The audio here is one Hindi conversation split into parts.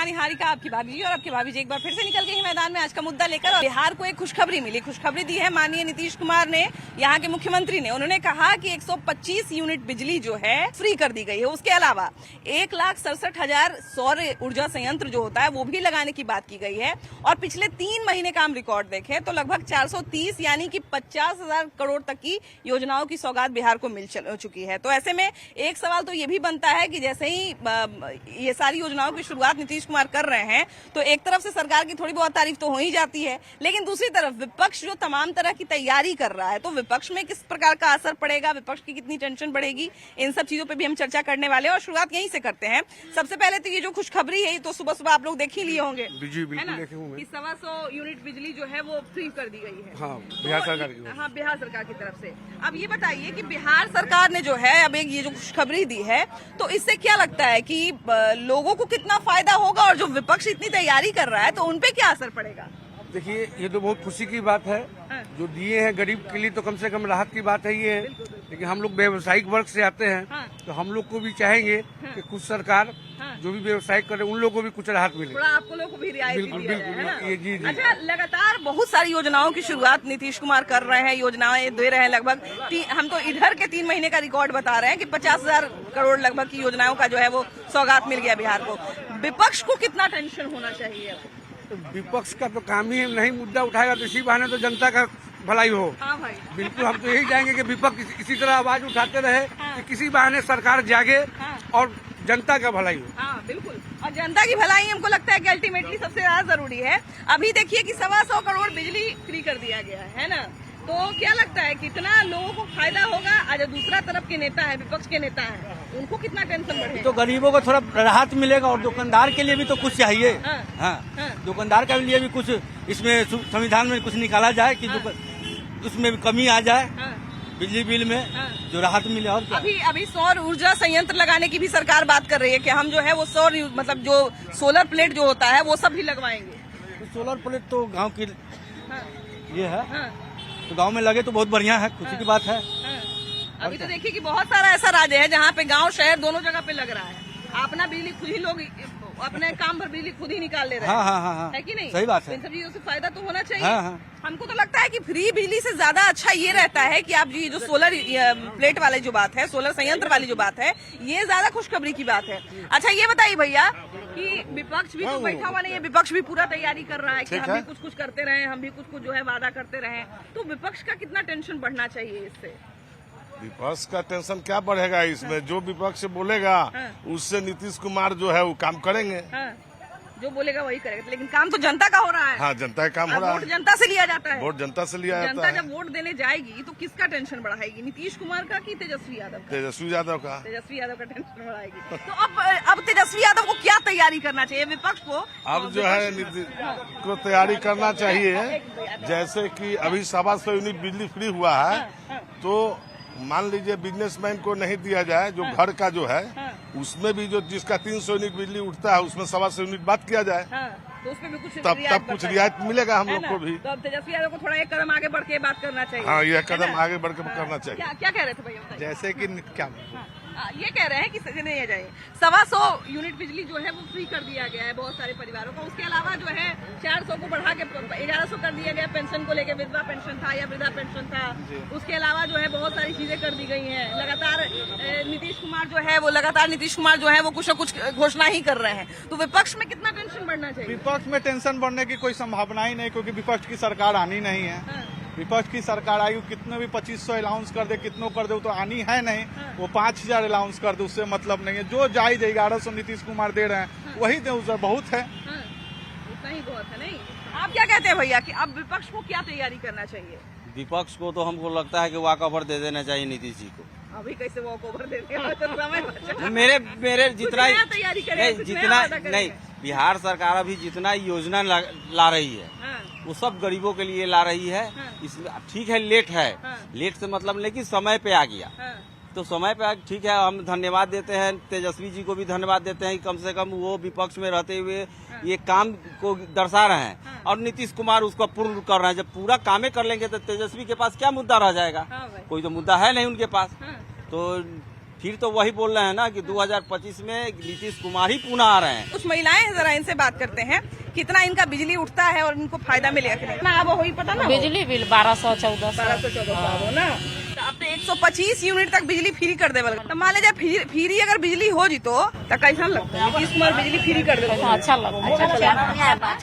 कहानी हारिका आपकी भाभी जी, और आपकी भाभी जी एक बार फिर से निकल गई है मैदान में आज का मुद्दा लेकर। और बिहार को एक खुशखबरी मिली, खुशखबरी दी है माननीय नीतीश कुमार ने, यहाँ के मुख्यमंत्री ने। उन्होंने कहा कि 125 यूनिट बिजली जो है फ्री कर दी गई है। उसके अलावा 1,67,000 सौर ऊर्जा संयंत्र जो होता है वो भी लगाने की बात की गई है। और पिछले 3 महीने का हम रिकॉर्ड देखें तो लगभग 430 यानी कि 50,000 करोड़ तक की योजनाओं की सौगात बिहार को मिल चुकी है। तो ऐसे में एक सवाल तो ये भी बनता है कि जैसे ही ये सारी योजनाओं की शुरुआत नीतीश कुमार कर रहे हैं तो एक तरफ से सरकार की थोड़ी बहुत तारीफ तो हो ही जाती है, लेकिन दूसरी तरफ विपक्ष जो तमाम तरह की तैयारी कर रहा है तो विपक्ष में किस प्रकार का असर पड़ेगा, विपक्ष की कितनी टेंशन बढ़ेगी, इन सब चीजों पे भी हम चर्चा करने वाले हैं। और शुरुआत यहीं से करते हैं। सबसे पहले तो ये जो खुशखबरी है तो सुबह सुबह आप लोग देख ही लिए होंगे, है ना, कि 125 यूनिट बिजली जो है वो फ्री कर दी गई है। हाँ, बिहार सरकार की। हाँ, बिहार सरकार की तरफ से। अब ये बताइए कि बिहार सरकार ने जो है अब एक ये जो खुशखबरी दी है तो इससे क्या लगता है कि लोगों को कितना फायदा होगा, और जो विपक्ष इतनी तैयारी कर रहा है तो उनपे क्या असर पड़ेगा? देखिए, ये तो बहुत खुशी की बात है। हाँ। जो दिए हैं गरीब के लिए तो कम से कम राहत की बात है ये है। लेकिन हम लोग व्यावसायिक वर्ग से आते हैं। हाँ। तो हम लोग को भी चाहेंगे कि कुछ सरकार जो भी व्यवसाय करे उन लोगों को भी कुछ राहत मिले। थोड़ा आपको लोगों को भी रियायत बिल्कुल, दिया जाए, है ना? ये जी। अच्छा, लगातार बहुत सारी योजनाओं की शुरुआत नीतीश कुमार कर रहे हैं, योजनाएं दे रहे हैं। लगभग हम तो इधर के 3 महीने का रिकॉर्ड बता रहे हैं कि 50,000 करोड़ लगभग की योजनाओं का जो है वो सौगात मिल गया बिहार को। विपक्ष को कितना टेंशन होना चाहिए? तो विपक्ष का तो काम ही नहीं मुद्दा उठाएगा तो इसी बहाने तो जनता का भलाई हो। हाँ भाई, बिल्कुल, हम तो यही चाहेंगे कि विपक्ष इसी तरह आवाज उठाते रहे कि किसी बहाने सरकार जागे और जनता का भलाई हो। हाँ बिल्कुल, और जनता की भलाई हमको लगता है कि अल्टीमेटली सबसे ज्यादा जरूरी है। अभी देखिए कि 125 करोड़ बिजली फ्री कर दिया गया है ना, तो क्या लगता है कितना लोगों को फायदा होगा? आज दूसरा तरफ के नेता है, विपक्ष के नेता है, उनको कितना टेंशन बढ़ेगा? तो गरीबों को थोड़ा राहत मिलेगा और दुकानदार के लिए भी तो कुछ चाहिए। हाँ, दुकानदार के लिए भी कुछ इसमें संविधान में कुछ निकाला जाए कि उसमें भी कमी आ जाए, बिजली बिल में जो राहत मिले। और अभी सौर ऊर्जा संयंत्र लगाने की भी सरकार बात कर रही है कि हम जो है वो सौर मतलब जो सोलर प्लेट जो होता है वो सब भी लगवाएंगे। तो सोलर प्लेट तो गांव की ये है, तो गांव में लगे तो बहुत बढ़िया है, खुशी की बात है। अभी तो देखिए कि बहुत सारा ऐसा राज्य है जहाँ पे गांव शहर दोनों जगह पे लग रहा है। अपना बिजली खुद ही लोग अपने काम पर बिजली खुद ही निकाल ले रहे हैं। हाँ, है कि नहीं? सही बात है। इन सब चीजों से फायदा तो होना चाहिए। हाँ। हमको तो लगता है कि फ्री बिजली से ज्यादा अच्छा ये रहता है कि आप जी जो सोलर प्लेट वाली जो बात है, सोलर संयंत्र वाली जो बात है, ये ज्यादा खुशखबरी की बात है। अच्छा, ये बताइए भैया कि विपक्ष भी तो बैठा हुआ नहीं है, विपक्ष भी पूरा तैयारी कर रहा है कि हम भी कुछ कुछ करते रहे, हम भी कुछ कुछ जो है वादा करते रहे, तो विपक्ष का कितना टेंशन बढ़ना चाहिए इससे? विपक्ष का टेंशन क्या बढ़ेगा इसमें? जो विपक्ष बोलेगा उससे नीतीश कुमार जो है वो काम करेंगे। जो बोलेगा वही करेगा, लेकिन काम तो जनता का हो रहा है। हाँ, जनता का काम हो रहा है। वोट जनता से लिया जाता है। वोट जनता से लिया जाता है। जनता जब वोट देने जाएगी तो किसका टेंशन बढ़ाएगी? नीतीश कुमार का कि तेजस्वी यादव का? तेजस्वी यादव का। तेजस्वी यादव का टेंशन बढ़ाएगी। तो अब तेजस्वी यादव को क्या तैयारी करना चाहिए? विपक्ष को अब जो है नीतीश को तैयारी करना चाहिए। जैसे कि अभी 125 यूनिट बिजली फ्री हुआ है, तो मान लीजिए बिजनेसमैन को नहीं दिया जाए, जो घर का जो है उसमें भी जो जिसका 300 यूनिट बिजली उठता है उसमें 125 यूनिट बात किया जाए, तो उसमें भी कुछ तब कुछ रियायत मिलेगा हम लोग को भी। तो अब तेजस्वी यादव को थोड़ा एक कदम आगे बढ़ के बात करना चाहिए। हाँ, यह कदम आगे बढ़ के करना चाहिए। क्या कह रहे थे भैया बताइए? जैसे कि क्या ये कह रहे हैं कि नहीं जाए 125 यूनिट बिजली जो है वो फ्री कर दिया गया है बहुत सारे परिवारों को। उसके अलावा जो है 400 को बढ़ा के 1100 कर दिया गया। पेंशन को लेके विधवा पेंशन था या वृद्धा पेंशन था। उसके अलावा जो है बहुत सारी चीजें कर दी गई हैं। लगातार नीतीश कुमार जो है वो कुछ न कुछ घोषणा ही कर रहे हैं। तो विपक्ष में कितना टेंशन बढ़ना चाहिए? विपक्ष में टेंशन बढ़ने की कोई संभावना ही नहीं, क्योंकि विपक्ष की सरकार आनी नहीं है। विपक्ष की सरकार आई, कितने भी 2500 अलाउंस कर दे, कितनों कर दे, वो तो आनी है नहीं। वो 5000 अलाउंस कर दे, उससे मतलब नहीं है। जो जायज 1100 नीतीश कुमार दे रहे हैं वही दे, उससे बहुत है। उतना ही बहुत है। नहीं, आप क्या कहते हैं भैया कि अब विपक्ष को क्या तैयारी करना चाहिए? विपक्ष को तो हमको लगता है कि वॉक ओवर दे देना चाहिए नीतीश जी को। अभी कैसे वॉक ओवर देते हैं? तो समय बचा। मेरे जितना तैयारी करें, जितना नहीं, बिहार सरकार अभी जितना योजना ला रही है वो सब गरीबों के लिए ला रही है। इसमें ठीक है, लेट है, लेट से मतलब लेकिन समय पे आ गया, तो समय पे ठीक है। हम धन्यवाद देते हैं, तेजस्वी जी को भी धन्यवाद देते हैं कि कम से कम वो विपक्ष में रहते हुए ये काम को दर्शा रहे हैं और नीतीश कुमार उसको पूर्ण कर रहे हैं। जब पूरा कामें कर लेंगे तो तेजस्वी के पास क्या मुद्दा रह जाएगा? कोई तो मुद्दा है नहीं उनके पास। तो फिर तो वही बोल रहे हैं ना कि 2025 में नीतीश कुमार ही पुनः आ रहे हैं। कुछ महिलाएं हैं, जरा इनसे बात करते हैं कितना इनका बिजली उठता है और इनको फायदा मिलेगा कि नहीं। ना अब वही पता ना बिजली बिल 1214 ना अब तो 125 यूनिट तक बिजली फ्री कर देवल। तो मान लीजिए फ्री अगर बिजली हो जी तो कैसा लगता है नीतीश कुमार बिजली फ्री कर देवल?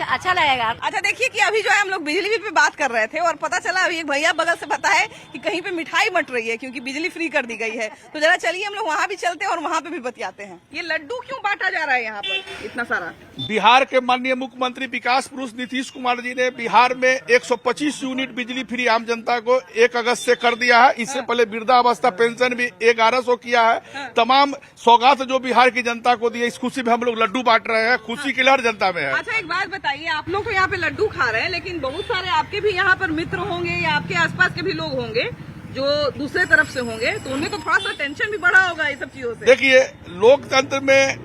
अच्छा लगेगा। अच्छा देखिए कि अभी जो है हम लोग बिजली बिल पे बात कर रहे थे और पता चला अभी एक भैया बगल से बताए कि कहीं पे मिठाई बंट रही है क्योंकि बिजली फ्री कर दी गई है। तो जरा चलिए हम लोग वहाँ भी चलते हैं और वहाँ पे भी बतियाते हैं। ये लड्डू क्यों बांटा जा रहा है यहाँ पर इतना सारा? बिहार के माननीय मुख्यमंत्री विकास पुरुष नीतीश कुमार जी ने बिहार में 125 यूनिट बिजली फ्री आम जनता को 1 अगस्त से कर दिया है। इससे पहले वृद्धावस्था पेंशन भी 1100 किया है। तमाम सौगात जो बिहार की जनता को दी है, इस खुशी में हम लोग लड्डू बांट रहे हैं। खुशी की लहर जनता में है। अच्छा एक बात बताइए, आप लोग तो यहाँ पे लड्डू खा रहे हैं लेकिन बहुत सारे आपके भी यहाँ पर मित्र होंगे या आपके आसपास के भी लोग होंगे जो दूसरे तरफ से होंगे, तो उनमें तो थोड़ा सा टेंशन भी बढ़ा होगा ये सब चीजों से। देखिए, लोकतंत्र में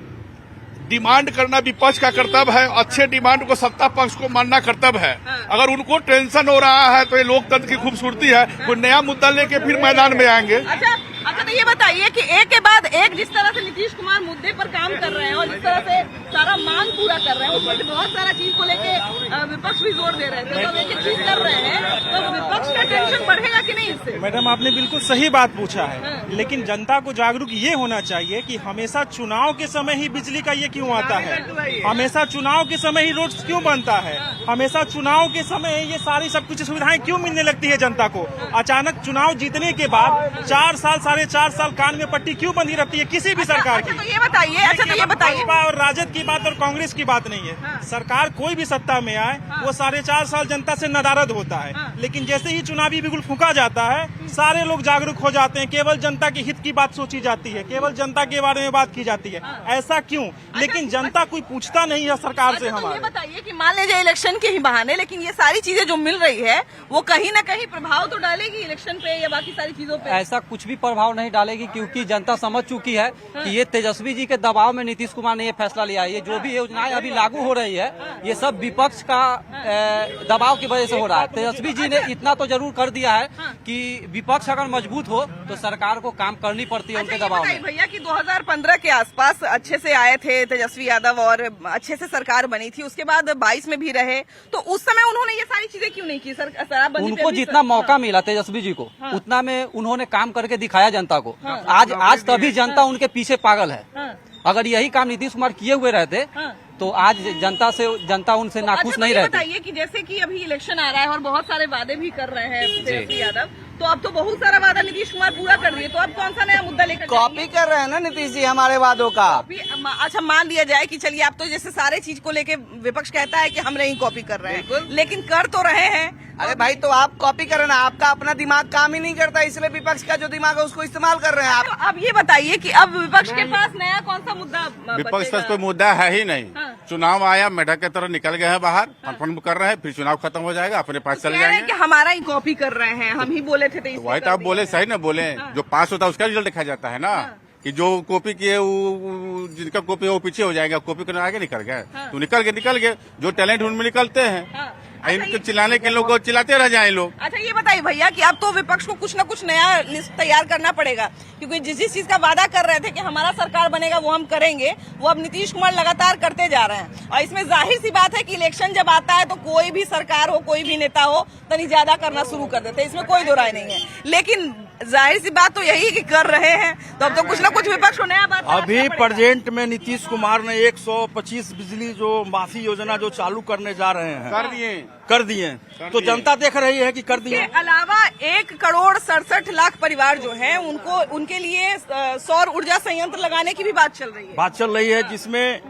डिमांड करना विपक्ष का कर्तव्य है। अच्छे डिमांड को सत्ता पक्ष को मानना कर्तव्य है। अगर उनको टेंशन हो रहा है तो ये लोकतंत्र की खूबसूरती है। कोई नया मुद्दा लेके फिर मैदान में आएंगे। अच्छा तो ये बताइए कि एक के बाद एक जिस तरह से नीतीश कुमार मुद्दे पर काम कर रहे हैं और जिस तरह से सारा मांग पूरा कर रहे हैं, उसमें बहुत सारा चीज को लेके विपक्ष भी जोर दे रहे थे। तो एक चीज कर रहे हैं तो विपक्ष का टेंशन बढ़ेगा कि नहीं इससे? मैडम आपने बिल्कुल सही बात पूछा है, लेकिन जनता को जागरूक ये होना चाहिए कि हमेशा चुनाव के समय ही बिजली का ये क्यों आता है, हमेशा चुनाव के समय ही रोड क्यों बनता है, हमेशा चुनाव के समय ये सारी सब कुछ सुविधाएं क्यों मिलने लगती है जनता को। अचानक चुनाव जीतने के बाद 4 साल 4.5 साल कान में पट्टी क्यों बंधी रहती है किसी भी सरकार की? तो ये बताइए भाजपा और राजद की बात और कांग्रेस की बात नहीं है। सरकार कोई भी सत्ता में आए वो 4.5 साल जनता से नदारद होता है, लेकिन जैसे ही चुनावी बिगुल फूंका जाता है सारे लोग जागरूक हो जाते हैं। केवल जनता के हित की बात सोची जाती है, केवल जनता के बारे में बात की जाती है। ऐसा क्यों? लेकिन जनता कोई पूछता नहीं है सरकार से। हमारे बताइए कि मान लीजिए इलेक्शन के ही बहाने, लेकिन ये सारी चीजें जो मिल रही है वो कहीं ना कहीं प्रभाव तो डालेगी इलेक्शन पे या बाकी सारी चीजों पे? ऐसा कुछ भी प्रभाव नहीं डालेगी क्योंकि जनता समझ चुकी है कि ये तेजस्वी जी के दबाव में नीतीश कुमार ने ये फैसला लिया है। ये जो भी योजनाएं अभी लागू हो रही है ये सब विपक्ष का दबाव की वजह से हो रहा है। तेजस्वी जी ने इतना तो जरूर कर दिया है कि विपक्ष अगर मजबूत हो तो सरकार को काम करनी पड़ती है उनके दबाव में। भैया कि 2015 के आसपास अच्छे से आए थे तेजस्वी यादव और अच्छे से सरकार बनी थी, उसके बाद 22 में भी रहे, तो उस समय उन्होंने ये सारी चीजें क्यों नहीं की? शराबबंदी उनको जितना मौका मिला तेजस्वी जी को उतना में उन्होंने काम करके दिखाया जनता को। आज तभी जनता उनके पीछे पागल है। अगर यही काम नीतीश कुमार किए हुए रहते तो आज जनता उनसे नाखुश नहीं रहती। बताइए कि जैसे कि अभी इलेक्शन आ रहा है और बहुत सारे वादे भी कर रहे हैं तेजस्वी यादव, तो अब तो बहुत सारा वादा नीतीश कुमार पूरा कर दिए, तो अब कौन सा नया मुद्दा लेकर कॉपी कर रहे हैं ना नीतीश जी हमारे वादों का। अच्छा मान लिया जाए कि चलिए आप तो जैसे सारे चीज को लेके विपक्ष कहता है कि हम नहीं कॉपी कर रहे हैं, लेकिन कर तो रहे हैं। अरे भाई तो आप कॉपी कर रहे हैं, आपका अपना दिमाग काम ही नहीं करता, इसलिए विपक्ष का जो दिमाग है उसको इस्तेमाल कर रहे हैं आप। अब ये बताइए कि अब विपक्ष के पास नया कौन सा मुद्दा? विपक्ष का कोई मुद्दा है ही नहीं। चुनाव आया, मेढक की तरह निकल गए हैं बाहर, फन कर रहे हैं, फिर चुनाव खत्म हो जाएगा, अपने पास चले जाएंगे। कि हमारा ही कॉपी कर रहे हैं, हम ही बोले थे तो वही तो आप बोले, सही ना बोले। जो पास होता है उसका रिजल्ट दिखाया जाता है ना, कि जो कॉपी किए जिनका कॉपी है वो पीछे हो जाएगा, कॉपी करने आगे निकल गए तो निकल गए। जो टैलेंट उनमें निकलते हैं, इनको चिल्लाने के लोग चिल्लाते रह जाए लोग। अच्छा ये बताइए भैया कि अब तो विपक्ष को कुछ न कुछ नया लिस्ट तैयार करना पड़ेगा, क्योंकि जिस चीज का वादा कर रहे थे कि हमारा सरकार बनेगा वो हम करेंगे, वो अब नीतीश कुमार लगातार करते जा रहे हैं। और इसमें जाहिर सी बात है कि इलेक्शन जब आता है तो कोई भी सरकार हो, कोई भी नेता हो, तनी ज्यादा करना शुरू कर देते हैं, इसमें कोई दो राय नहीं है। लेकिन जाहिर सी बात तो यही कि कर रहे हैं, तो अब तो कुछ न कुछ विपक्ष को नया बात अभी प्रेजेंट में नीतीश कुमार ने 125 बिजली जो माफी योजना जो चालू करने जा रहे हैं कर दिए तो जनता देख रही है कि कर दिए। इसके अलावा 1 करोड़ 67 लाख परिवार जो हैं उनके लिए सौर ऊर्जा संयंत्र लगाने की भी बात चल रही है। जिसमें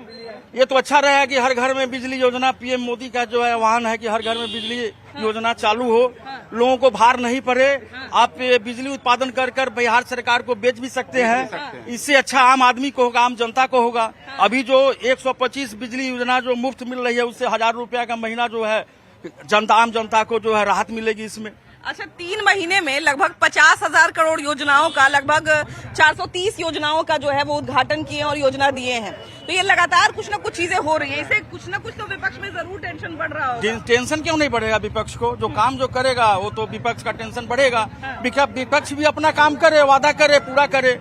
ये तो अच्छा रहेगा कि हर घर में बिजली योजना, पीएम मोदी का जो है आह्वान है कि हर घर में बिजली योजना चालू हो, लोगों को भार नहीं पड़े। आप बिजली उत्पादन कर बिहार सरकार को बेच भी सकते हैं, इससे अच्छा आम आदमी को होगा, आम जनता को होगा। अभी जो 125 बिजली योजना जो मुफ्त मिल रही है उससे 1000 रुपया का महीना जो है आम जनता को जो है राहत मिलेगी इसमें। अच्छा, 3 महीने में लगभग 50,000 करोड़ योजनाओं का, लगभग 430 योजनाओं का जो है वो उद्घाटन किए और योजना दिए हैं। तो ये लगातार कुछ न कुछ चीजें हो रही है, इसे कुछ न कुछ तो विपक्ष में जरूर टेंशन बढ़ रहा होगा। टेंशन क्यों नहीं बढ़ेगा विपक्ष को? जो काम जो करेगा वो तो विपक्ष का टेंशन बढ़ेगा। विपक्ष भी अपना काम करे, वादा करे, पूरा करे।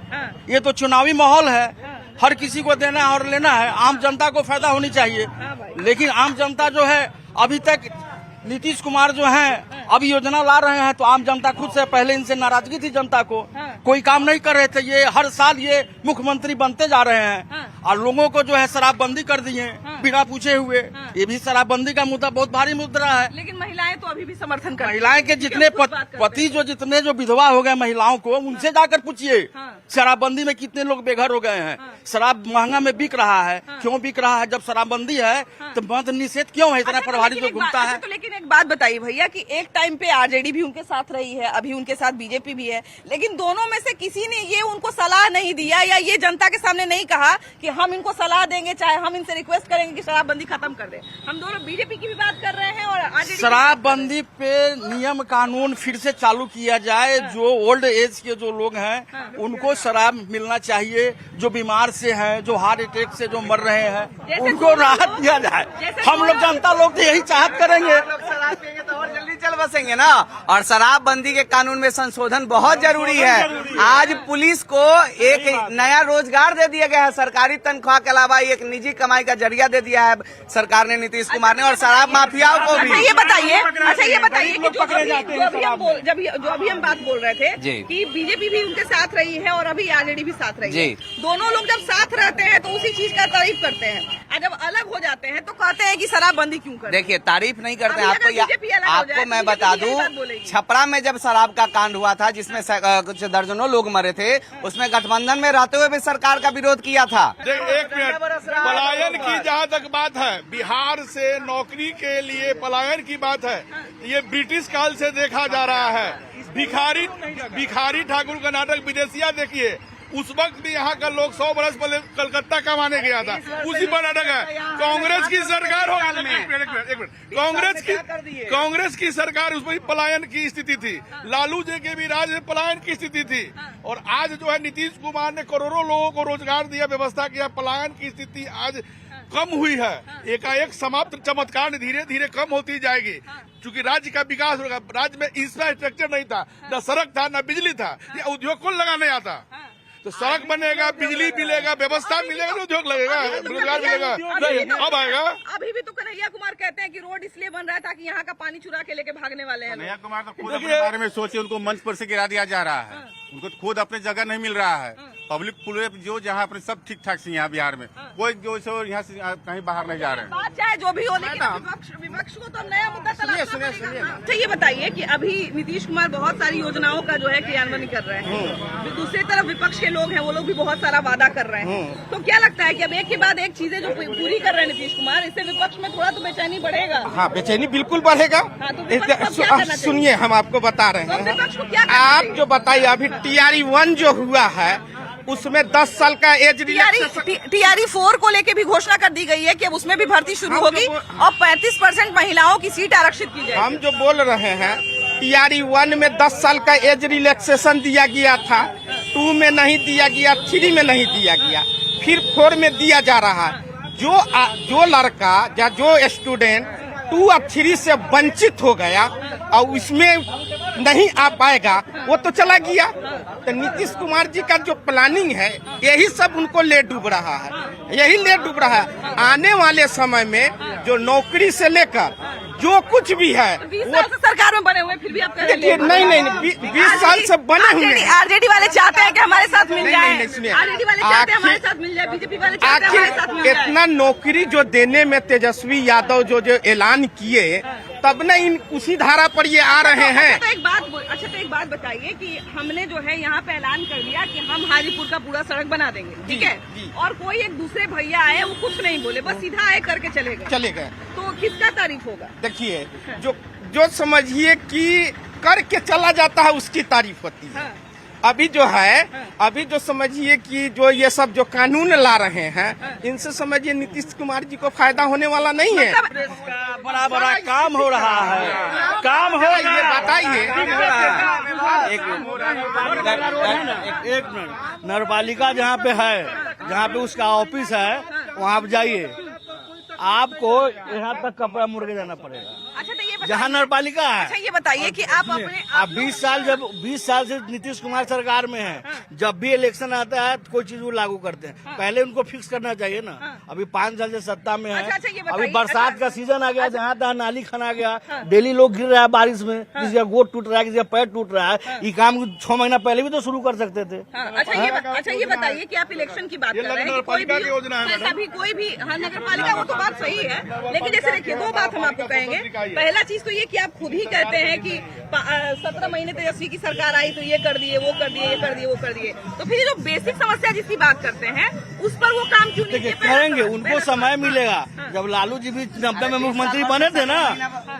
ये तो चुनावी माहौल है, हर किसी को देना और लेना है, आम जनता को फायदा होनी चाहिए। लेकिन आम जनता जो है, अभी तक नीतीश कुमार जो हैं अभी योजना ला रहे हैं तो आम जनता खुद से, पहले इनसे नाराजगी थी जनता को, कोई काम नहीं कर रहे थे। ये हर साल ये मुख्यमंत्री बनते जा रहे हैं और लोगों को जो है शराबबंदी कर दिए बिना पूछे हुए। ये भी शराबबंदी का मुद्दा बहुत भारी मुद्दा है। लेकिन महिलाएं तो अभी भी समर्थन कर रही हैं। महिलाएं के जितने पति जितने विधवा हो गए महिलाओं को, उनसे जाकर पूछिए शराबबंदी में कितने लोग बेघर हो गए हैं। शराब महंगा में बिक रहा है, क्यों बिक रहा है? जब शराबबंदी है तो मद निषेध क्यों है इतना प्रभावी जो घूमता है? तो लेकिन एक बात बताइए भैया कि एक टाइम पे आरजेडी भी उनके साथ रही है, अभी उनके साथ बीजेपी भी है, लेकिन दोनों में से किसी ने ये उनको सलाह नहीं दिया या ये जनता के सामने नहीं कहा कि हम इनको सलाह देंगे, चाहे हम इनसे रिक्वेस्ट करेंगे कि शराबबंदी खत्म कर दे। हम दोनों बीजेपी की भी बात कर रहे हैं और आरजेडी शराबबंदी पे नियम कानून फिर से चालू किया जाए। जो ओल्ड एज के जो लोग हैं उनको शराब मिलना चाहिए, जो बीमार से हैं, जो हार्ट अटैक से जो मर रहे हैं उनको राहत दिया जाए। हम लोग जनता लोग तो यही चाहत करेंगे। शराब पिएंगे तो और जल्दी चल बसेंगे ना। और शराबबंदी के कानून में संशोधन बहुत जरूरी है। आज पुलिस को एक नया रोजगार दे दिया गया है, सरकारी तनख्वाह के अलावा एक निजी कमाई का जरिया दे दिया है सरकार ने, नीतीश कुमार ने, और शराब माफियाओं को भी। ये बताइए कि जो अभी हम बात बोल रहे थे कि बीजेपी भी उनके साथ रही है और अभी आरजेडी भी साथ रही है, दोनों लोग जब साथ रहते हैं तो उसी चीज का तारीफ करते हैं, और जब अलग हो जाते हैं तो कहते हैं कि शराबबंदी क्यों करें। देखिए, तारीफ नहीं करते हैं। आपको मैं बता दूं, छपरा में जब शराब का कांड हुआ था जिसमें कुछ दर्जनों लोग मरे थे, उसमें गठबंधन में रहते हुए भी सरकार का विरोध किया था। एक मिनट, पलायन की जहाँ तक बात है, बिहार से नौकरी के लिए पलायन की बात है, ये ब्रिटिश काल से देखा जा रहा है। भिखारी ठाकुर का नाटक विदेशिया देखिए, उस वक्त भी यहाँ का लोग 100 बरस पहले कलकत्ता कमाने गया था, उसी पर नाटक है। कांग्रेस की सरकार हो, एक मिनट, कांग्रेस की सरकार, उसमें पलायन की स्थिति थी। लालू जी के भी राज में पलायन की स्थिति थी, और आज जो है नीतीश कुमार ने करोड़ों लोगों को रोजगार दिया, व्यवस्था किया, पलायन की स्थिति आज कम हुई है। एकाएक समाप्त चमत्कार धीरे धीरे कम होती जाएगी, क्योंकि राज्य का विकास होगा। राज्य में इंफ्रास्ट्रक्चर नहीं था, न सड़क था, न बिजली था। ये उद्योग कौन लगाने आता? तो सड़क बनेगा, बिजली मिलेगा, व्यवस्था मिलेगा, उद्योग लगेगा, रोजगार मिलेगा, अब आएगा। अभी भी तो कन्हैया कुमार कहते हैं कि रोड इसलिए बन रहा था कि यहाँ का पानी चुरा के लेके भागने वाले हैं। कन्हैया कुमार तो खुद अपने बारे में सोचे, उनको मंच पर से गिरा दिया जा रहा है, उनको खुद अपने जगह नहीं मिल रहा है। पब्लिक पूरे जो जहाँ अपने सब ठीक ठाक से यहाँ बिहार में कोई जो यहाँ से कहीं बाहर नहीं जा रहे हैं। बात चाहे जो भी हो, लेकिन विपक्ष को तो नया मुद्दा तलाशना पड़ेगा। अच्छा, ये बताइए कि अभी नीतीश कुमार बहुत सारी योजनाओं का जो है क्रियान्वयन कर रहे हैं, दूसरी तरफ विपक्ष के लोग हैं, वो लोग भी बहुत सारा वादा कर रहे हैं। तो क्या लगता है कि अब एक के बाद एक चीजें जो पूरी कर रहे हैं नीतीश कुमार, इससे विपक्ष में थोड़ा तो बेचैनी बढ़ेगा? हाँ, बेचैनी बिल्कुल बढ़ेगा। सुनिए, हम आपको बता रहे हैं, आप जो बताइए, अभी TRE 1 जो हुआ है उसमें 10 साल का एज TRE 4 को लेके भी घोषणा कर दी गई है कि अब उसमें भी भर्ती शुरू होगी और 35% महिलाओं की सीट आरक्षित की जाएगी। हम जो बोल रहे हैं, TRE 1 में 10 साल का एज रिलैक्सेशन दिया गया था, 2 में नहीं दिया गया, 3 में नहीं दिया गया, फिर 4 में दिया जा रहा है। जो लड़का या जो स्टूडेंट 2 और 3 से वंचित हो गया और इसमें नहीं आ पाएगा, वो तो चला गया। तो नीतीश कुमार जी का जो प्लानिंग है, यही सब उनको ले डूब रहा है, यही ले डूब रहा है। आने वाले समय में जो नौकरी से लेकर जो कुछ भी है, 20 साल से सरकार में बने हुए, फिर भी आप कह रहे हैं नहीं, 20 साल से बने हुए हैं। आरजेडी वाले चाहते हैं कि हमारे साथ मिल जाए, आरजेडी वाले चाहते हैं हमारे साथ मिल जाए, बीजेपी वाले चाहते हैं हमारे साथ मिल जाए। इतना नौकरी जो देने में तेजस्वी यादव जो ऐलान किए, तब न इन उसी धारा पर ये आ रहे हैं। तो एक बात बताइए कि हमने जो है यहाँ पे ऐलान कर दिया कि हम हाजीपुर का पूरा सड़क बना देंगे, ठीक है, और कोई एक दूसरे भैया आए, वो कुछ नहीं बोले, बस सीधा आए करके चले गए, तो किसका तारीफ होगा? देखिए, जो समझिए कि करके चला जाता है उसकी तारीफ होती है, अभी जो है, अभी जो समझिए कि जो ये सब जो कानून ला रहे हैं, इनसे समझिए नीतीश कुमार जी को फायदा होने वाला नहीं है। बड़ा बड़ा काम हो रहा है, काम हो, ये बताइए। एक मिनट, नगरपालिका जहाँ पे है, जहाँ पे उसका ऑफिस है, वहाँ आप जाइए, आपको यहाँ तक कपड़ा मुड़ के जाना पड़ेगा। अच्छा, तो ये बताइए, जहाँ नगरपालिका है। अच्छा, ये बताइए कि आप अपने आप 20 साल से नीतीश कुमार सरकार में है, जब भी इलेक्शन आता है तो कोई चीज वो लागू करते हैं। पहले उनको फिक्स करना चाहिए ना। अभी 5 साल से सत्ता में है। अच्छा, ये बताइए, अभी बरसात का सीजन आ गया, जहाँ तहाँ नाली खना गया, डेली लोग गिर रहा है बारिश में, किसी का गोद टूट रहा है, किसी का पैर टूट रहा है। ये काम 6 महीना पहले भी तो शुरू कर सकते थे। अच्छा, ये बताइए कि आप इलेक्शन की बात कर रहे हैं, कोई भी कोई भी नगर पालिका, वो तो बात सही है, लेकिन जैसे देखिए, 2 बात हम आपको कहेंगे। पहला चीज तो ये कि आप खुद ही कहते हैं कि 17 महीने तेजस्वी की सरकार आई तो ये कर दिए, वो कर दिए, ये कर दिए, वो कर दिए, तो फिर जो बेसिक समस्या जिसकी बात करते हैं उस पर वो काम क्यों नहीं देखिए, करेंगे, उनको समय मिलेगा। जब लालू जी भी 90 में मुख्यमंत्री बने थे ना,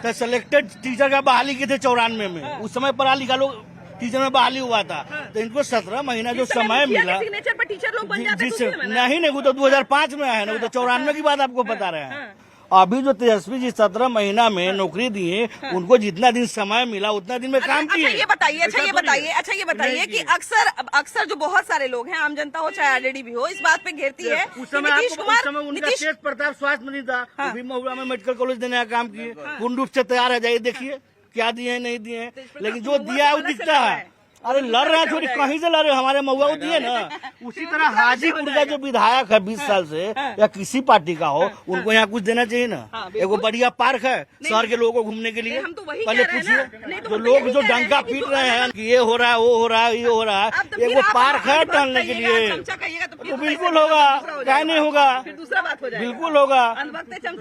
तो सिलेक्टेड टीचर का बहाली की थे 94 में, उस समय पढ़ा लिखा लोग टीचर में बहाली हुआ था। तो इनको 17 महीना जो समय मिला, सिग्नेचर पर टीचर लोग बन जाते हैं, नहीं, वो तो 2005 में आया ना, वो तो 94 की बात आपको बता रहे हैं। अभी जो तेजस्वी जी 17 महीना में नौकरी दिए, उनको जितना दिन समय मिला उतना दिन में काम किए। ये बताइए कि अक्सर जो बहुत सारे लोग हैं, आम जनता हो चाहे आरजेडी भी हो, इस बात पे घेरती है उस समय उनका तेज प्रताप स्वास्थ्य मंत्री था, वो भी महुआ में मेडिकल कॉलेज देने का काम किए, पूर्ण रूप से तैयार है, जाइए देखिए क्या दिए हैं, नहीं दिए हैं, लेकिन जो दिया है वो दिखता है। अरे लड़ रहे हैं, छोड़ी कहीं से लड़ रहे, हमारे महुआ को दिए ना। उसी तरह हाजीपुर का जो विधायक है 20 साल से, या किसी पार्टी का हो, उनको यहाँ कुछ देना चाहिए ना। एगो बढ़िया पार्क है शहर के लोगों को घूमने के लिए, पहले पूछिए। जो लोग जो डंका पीट रहे हैं कि ये हो रहा है, वो हो रहा है, ये हो रहा है, एगो पार्क है टहलने के लिए, तो बिल्कुल होगा, क्या नहीं होगा, बिल्कुल होगा।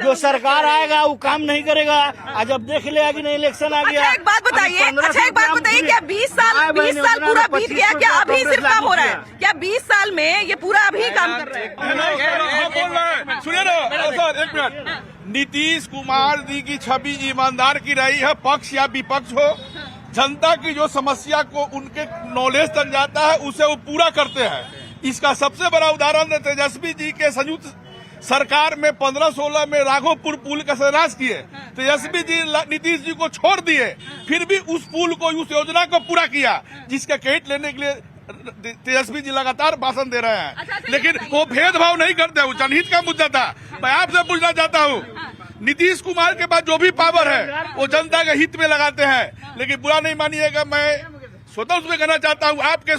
जो सरकार आएगा वो काम नहीं करेगा, और जब देख लेगा कि नहीं इलेक्शन आ गया। एक बात बताइए, क्या 20 साल पूरा बीत गया, क्या अभी सिर्फ काम हो रहा है? क्या 20 साल में ये पूरा अभी काम कर रहे हैं? सुनिए ना सर, एक मिनट। नीतीश कुमार जी की छवि ईमानदार की रही है, पक्ष या विपक्ष हो, जनता की जो समस्या को उनके नॉलेज तक जाता है उसे वो पूरा करते हैं। इसका सबसे बड़ा उदाहरण तेजस्वी जी के संयुक्त सरकार में 15-16 में राघोपुर पुल का शिलान्यास किए, तेजस्वी जी नीतीश जी को छोड़ दिए, फिर भी उस पुल को, उस योजना को पूरा किया, जिसका क्रेडिट लेने के लिए तेजस्वी जी लगातार भाषण दे रहे हैं। लेकिन वो भेदभाव नहीं करते, वो जनहित का मुद्दा था। मैं आपसे पूछना चाहता हूँ, नीतीश कुमार के पास जो भी पावर है वो जनता के हित में लगाते हैं, लेकिन बुरा नहीं मानिएगा, मैं स्वतः उसमें कहना चाहता हूँ, आपके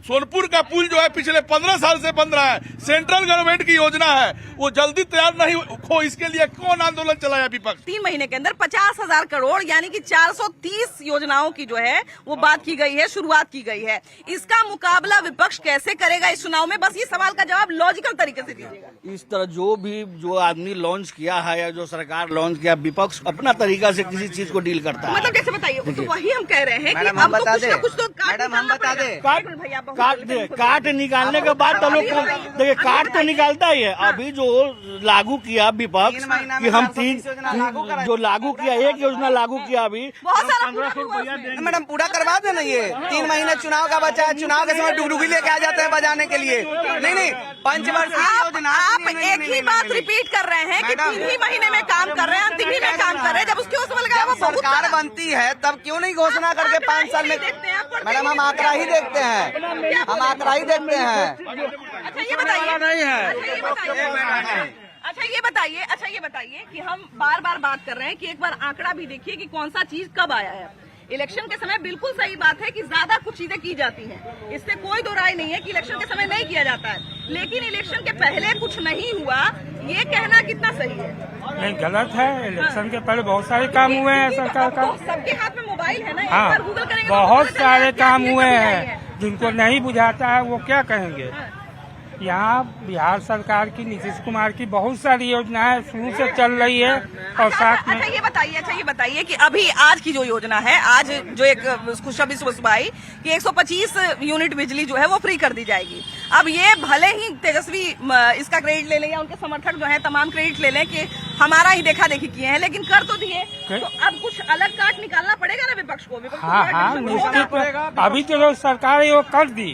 सोनपुर का पुल जो है पिछले 15 साल से बन रहा है, सेंट्रल गवर्नमेंट की योजना है, वो जल्दी तैयार नहीं हो, इसके लिए कौन आंदोलन चलाया विपक्ष? 3 महीने के अंदर 50,000 करोड़ यानी कि 430 योजनाओं की जो है वो बात की गई है, शुरुआत की गई है। इसका मुकाबला विपक्ष कैसे करेगा इस चुनाव में? बस ये सवाल का जवाब लॉजिकल तरीके से दीजिएगा। इस तरह जो आदमी लॉन्च किया है या जो सरकार लॉन्च किया, विपक्ष अपना तरीका से किसी चीज को डील करता है। मतलब जैसे बताइए, तो वही हम कह रहे हैं कि अब तो कुछ ना कुछ तो काट निकालने के बाद तो लोग देखिए, काट तो निकालता ही है। अभी जो लागू किया विपक्ष कि हम जो लागू किया, एक योजना लागू किया, अभी 1500 रुपया देंगे। मैडम पूरा करवा देना। ये 3 महीने चुनाव का बचा है, चुनाव के समय डुगडुगी लेके आ जाते हैं बजाने के लिए। नहीं, पंचवर्षीय योजना। आप एक ही बात रिपीट कर रहे हैं कि 3 ही महीने में काम कर रहे हैं, 3 ही में काम कर रहे हैं। जब उसकी उसमें लगा वो सरकार बनती है तब क्यों नहीं घोषणा करके 5 साल में? मैडम हम आंकड़ा ही देखते हैं, हम आंकड़ा ही देखते हैं। अच्छा ये बताइए, नहीं है। अच्छा ये बताइए कि हम बार बार बात कर रहे हैं कि एक बार आंकड़ा भी देखिए कि कौन सा चीज कब आया है। इलेक्शन के समय बिल्कुल सही बात है कि ज्यादा कुछ चीजें की जाती हैं, इससे कोई दो राय नहीं है कि इलेक्शन के समय नहीं किया जाता है, लेकिन इलेक्शन के पहले कुछ नहीं हुआ, ये कहना कितना सही है? नहीं, गलत है। इलेक्शन के पहले बहुत सारे काम हुए हैं सरकार का। सबके हाथ में मोबाइल है ना, एक हाँ, बार गूगल करेंगे बहुत सारे काम हुए हैं। जिनको नहीं बुझाता है वो क्या कहेंगे। यहाँ बिहार सरकार की, नीतीश कुमार की बहुत सारी योजनाएं शुरू से चल रही है, और साथ में अच्छा ये बताइए कि अभी आज की जो योजना है, आज जो एक खुशखबरी सुबह आई कि 125 यूनिट बिजली जो है वो फ्री कर दी जाएगी। अब ये भले ही तेजस्वी इसका क्रेडिट ले लें या उनके समर्थक जो है तमाम क्रेडिट ले लें कि हमारा ही देखा देखी किए हैं, लेकिन कर तो दिए। तो अब कुछ अलग काट निकालना पड़ेगा ना विपक्ष को। हाँ निश्चित। अभी तो लोग सरकार ये कर दी,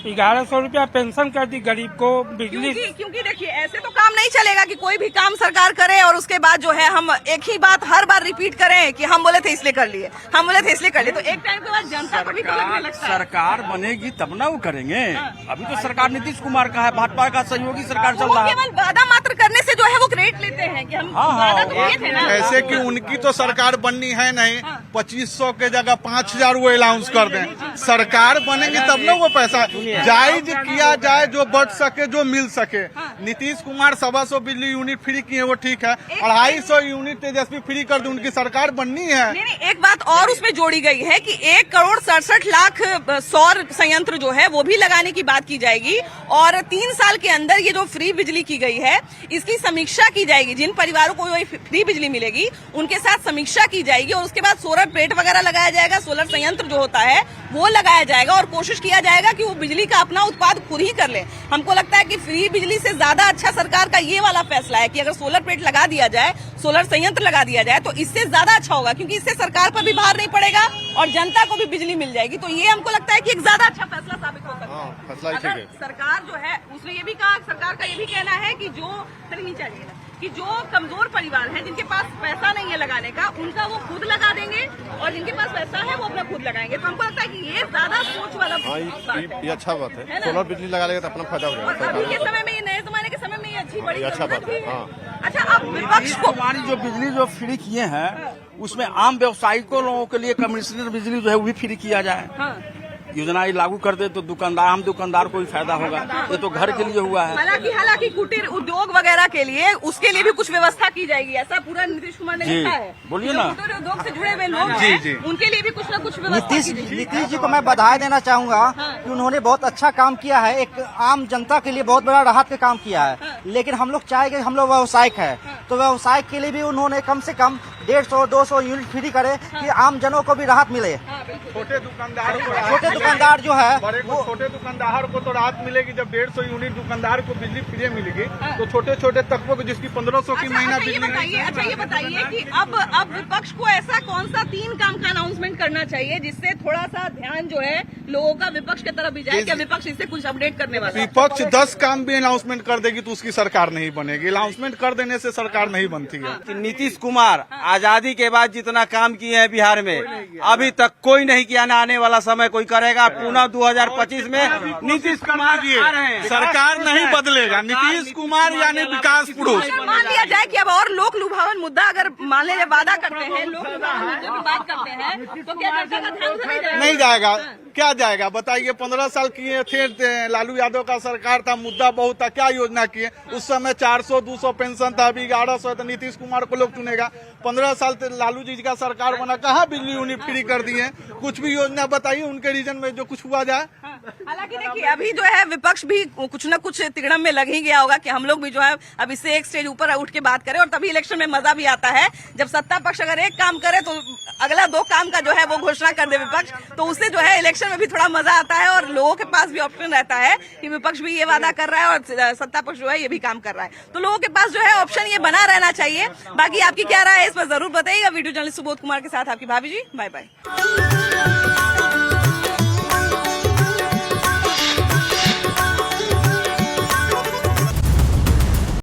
1100 रुपया पेंशन कर दी गरीब को, बिजली। क्योंकि देखिए ऐसे तो काम नहीं चलेगा कि कोई भी काम सरकार करे और उसके बाद जो है हम एक ही बात हर बार रिपीट करें कि हम बोले थे इसलिए कर लिए, हम बोले थे इसलिए कर लिए। तो एक टाइम के बाद जनता को भी तो लगने लगता है। सरकार बनेगी तब ना वो करेंगे। अभी तो सरकार नीतीश कुमार का है, भाजपा का सहयोगी सरकार चल रहा है। केवल वादा मात्र करने से जो है वो क्रेडिट लेते हैं कि हम वादा तो किए थे ना। ऐसे कि उनकी तो सरकार बननी है नहीं, 2500 के जगह 5000 वो अलाउंस कर दें। सरकार बनेगी तब ना वो पैसा जायज किया जाए, जो बढ़ सके, जो मिल सके। नीतीश कुमार 125 बिजली यूनिट फ्री किए, वो ठीक है। 250 यूनिट तेजस्वी फ्री कर दे, उनकी सरकार बननी है। नहीं, एक बात और उसमें जोड़ी गई है कि 1,67,00,000 सौर संयंत्र जो है वो भी लगाने की बात की जाएगी और 3 साल के अंदर ये जो फ्री बिजली की गई है इसकी समीक्षा की जाएगी। जिन परिवारों को फ्री बिजली मिलेगी उनके साथ समीक्षा की जाएगी और उसके बाद सोलर प्लेट वगैरह लगाया जाएगा, सोलर संयंत्र जो होता है वो लगाया जाएगा और कोशिश किया जाएगा कि वो बिजली का अपना उत्पाद खुद ही कर ले। हमको लगता है कि फ्री बिजली से ज्यादा अच्छा सरकार का ये वाला फैसला है कि अगर सोलर प्लेट लगा दिया जाए, सोलर संयंत्र लगा दिया जाए तो इससे ज्यादा अच्छा होगा, क्योंकि इससे सरकार पर भी भार नहीं पड़ेगा और जनता को भी बिजली मिल जाएगी। तो ये हमको लगता है कि एक ज्यादा अच्छा फैसला साबित हो सकता है। अगर सरकार जो है उसने ये भी कहा, सरकार का ये भी कहना है कि जो कमजोर परिवार हैं जिनके पास पैसा नहीं है लगाने का, उनका वो खुद लगा देंगे और जिनके पास पैसा है वो अपना खुद लगाएंगे। तो हमको लगता है कि ये ज्यादा सोच वाला ये अच्छा बात है। सोलर बिजली लगा लेगा तो अपना फायदा हो और अभी के समय में, नए जमाने के समय में ये अच्छी बड़ी अच्छा बात है। अच्छा, अब विपक्ष को हमारी जो बिजली जो फ्री किए हैं उसमें आम व्यवसायिकों लोगों के लिए कमर्शियल बिजली जो है वो भी फ्री किया जाए। योजना ये लागू कर दे तो दुकानदार, आम दुकानदार को भी फायदा होगा। ये तो घर के लिए हुआ है। हालांकि कुटीर उद्योग वगैरह के लिए उसके लिए भी कुछ व्यवस्था की जाएगी, ऐसा पूरा नीतीश कुमार ने लिखा है। बोलिए ना, कुटीर उद्योग से जुड़े हुए लोग हैं उनके लिए भी कुछ न कुछ व्यवस्था। नीतीश जी को मैं बधाई देना चाहूंगा कि उन्होंने बहुत अच्छा काम किया है, एक आम जनता के लिए बहुत बड़ा राहत का काम किया है। लेकिन हम लोग चाहेंगे, हम लोग व्यवसायिक है तो व्यवसाय के लिए भी उन्होंने कम से कम 150-200 यूनिट फ्री करे कि आम जनों को भी राहत मिले। छोटे दुकानदार जो है वो छोटे दुकानदार को तो राहत मिलेगी जब 150 यूनिट दुकानदार को बिजली फ्री मिलेगी। तो छोटे छोटे तबकों को जिसकी 1500 की महीना बिजली। अच्छा ये बताइए कि अब विपक्ष को ऐसा कौन सा 3 काम का अनाउंसमेंट करना चाहिए जिससे थोड़ा सा ध्यान जो है लोगों का विपक्ष की तरफ भी जाए? क्या विपक्ष इससे कुछ अपडेट करने वाला है? विपक्ष 10 काम भी अनाउंसमेंट कर देगी तो उसकी सरकार नहीं बनेगी। अनाउंसमेंट कर देने से सरकार नहीं बनती है। नीतीश कुमार आजादी के बाद जितना काम किए हैं बिहार में अभी तक कोई नहीं किया, ना आने वाला समय कोई करेगा। पुनः 2025 में नीतीश कुमार जी सरकार नहीं बदलेगा। नीतीश कुमार यानी विकास पुरुष। मान लिया जाए कि अब और लोक लुभावन मुद्दा अगर मान लेने वादा करते हैं, लोक लुभावन मुद्दे की बात करते हैं तो क्या चर्चा का ध्यान उधर नहीं जाएगा? क्या जाएगा बताइए? 15 साल किए थे, लालू यादव का सरकार था, मुद्दा बहुत था, क्या योजना किए? उस समय 400-200 पेंशन था, अभी 1100। तो नीतीश कुमार को लोग चुनेगा। 15 साल लालू जी का सरकार बना, कहाँ बिजली यूनिट फ्री कर दिए? कुछ भी योजना बताइए उनके रीजन में जो कुछ हुआ जाए। हालांकि देखिए अभी जो है विपक्ष भी कुछ न कुछ तिगड़म में लग ही गया होगा कि हम लोग भी जो है अब इससे एक स्टेज ऊपर उठ के बात करें। और तभी इलेक्शन में मजा भी आता है जब सत्ता पक्ष अगर एक काम करे तो अगला 2 काम का जो है वो घोषणा कर दे विपक्ष, तो उससे जो है इलेक्शन में भी थोड़ा मजा आता है और लोगों के पास भी ऑप्शन रहता है कि विपक्ष भी ये वादा कर रहा है और सत्ता पक्ष जो है ये भी काम कर रहा है। तो लोगों के पास जो है ऑप्शन ये बना रहना चाहिए। बाकी आपकी क्या राय है इस पर जरूर बताइएगा। वीडियो जर्नलिस्ट सुबोध कुमार के साथ आपकी भाभी जी। Bye bye.